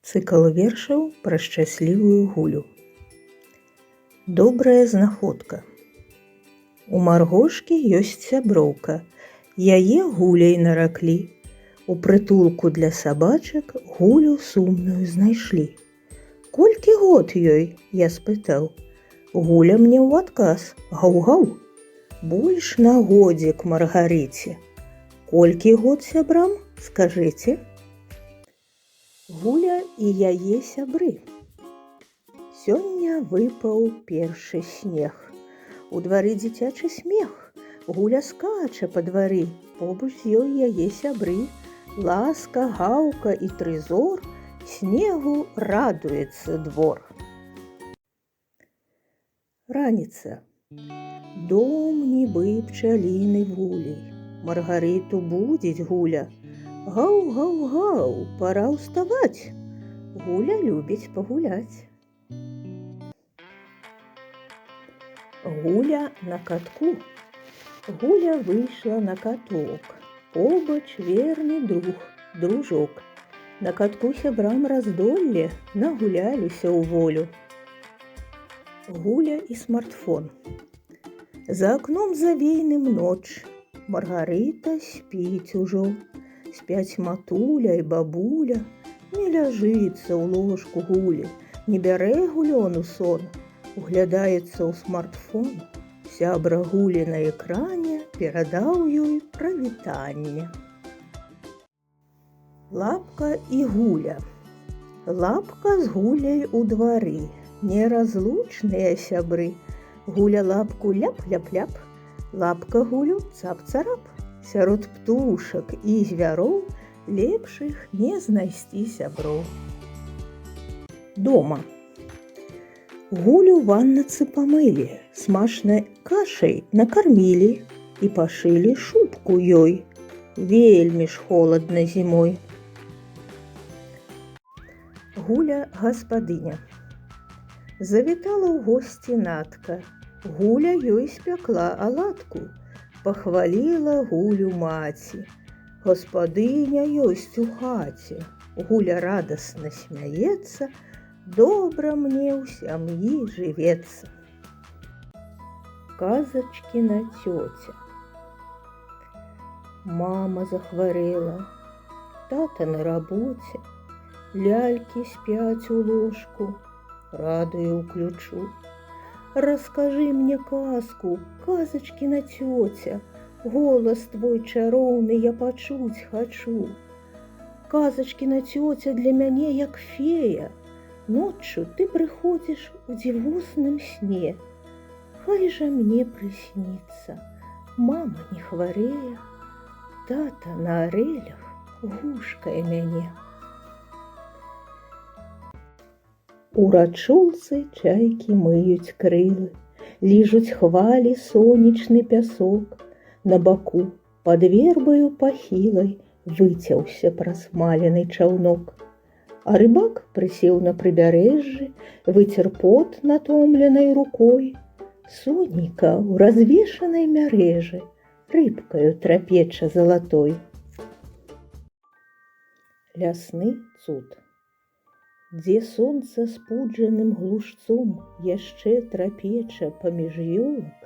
Цыкл вершаў пра шчаслівую гулю. Добрая знаходка. У Маргошкі ёсць сяброўка, яе гуляй нараклі. У прытулку для сабачак гулю сумную знайшлі. Колькі год ёй, я спытаў. Гуля мне ў адказ: гаў-гаў. Больш на годзік Маргарыце. Колькі год сябрам, скажыце? Гуля і яе сябры. Сёння выпаў першы снег. У двары дзіцячы смех. Гуля скача па двары, побач з ёй яе сябры. Ласка, гаўка і трызор, снегу радуецца двор. Раніца. Дом нібы пчаліны вулей. Маргарыту будзіць Гуля. Гаў-гаў-гаў, пора ўставаць. Гуля любіць пагуляць. Гуля на катку. Гуля выйшла на каток. Побач верны дружок. На катку сябрам раздолле, нагуляліся ў волю. Гуля і смартфон. За акном завейным ноч. Маргарыта спіць ужо. Спяць матуля і бабуля. Не ляжыцца ў ложку Гулі, не бярэ Гулёну сон. Углядаецца ў смартфон. Сябра Гулі на экране перадаў ёй прывітанне. Лапка і Гуля. Лапка з Гуляй у двары. Неразлучныя сябры. Гуля лапку ляп-ляп-ляп. Лапка Гулю цап-царап. Сярод птушак і звяроў лепшых не знайсці сяброў. Дома. Гулю ваннацы памылі, смачнай кашай накармілі і пашылі шубку ёй. Вельмі ж холадна зімой. Гуля гаспадыня. Завітала ў госці Натка. Гуля ёй спякла аладку. Пахваліла Гулю маці. Гаспадыня ёсць у хаце. Гуля радасна смяецца. Добра мне ў сям'і жывецца. Казачкіна цёця. Мама захварэла. Тата на рабоце. Лялькі спяць у ложку. Радыё ўключу. Раскажы мне казку, казачкіна цёця. Голас твой чароўны я пачуць хачу. Казачкіна цёця для мяне як фея. Ноччу ты прыходзіш у дзівосным сне. Хай жа мне прысніцца. Мама не хварэе. Тата на арэлях гушкае мяне. У рачулцы чайкі мыюць крылы, ліжуць хвалі сонечны пясок. На баку пад вербаю пахілай выцяўся прасмалены чаўнок. А рыбак прысеў на прыбярэжжы, выцер пот натомленай рукой. Сонейка ў развешанай мярэжы рыбкаю трапеча залатой. Лясны цуд. Дзе сонца спуджаным глушцом яшчэ трапеча паміж ёлак,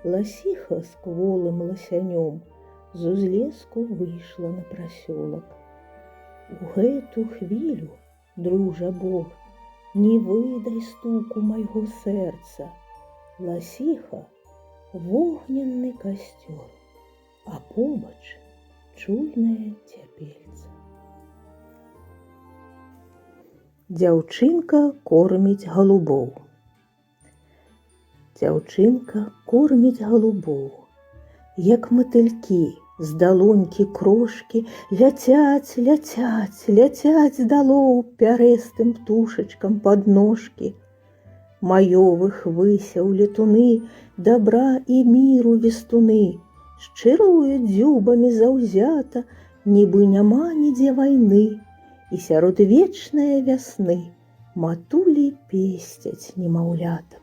ласіха з кволым ласянём з узлеску выйшла на прасёлак. У гэту хвілю, дружа Бог, не выдай стуку майго сэрца. Ласіха вогненны касцёр, а побач чуйнае цяпельца. Дзяўчынка корміць галубоў. Дзяўчынка корміць галубоў. Як матылькі з далонькі крошкі ляцяць, ляцяць, ляцяць далоў пярэстым птушачкам пад ножкі. Маёвых высяў летуны, дабра і міру вестуны. Шчыруюць дзюбамі заўзята, нібы няма нідзе вайны. І сярод вечнае вясны матулі песцяць немаўлятам.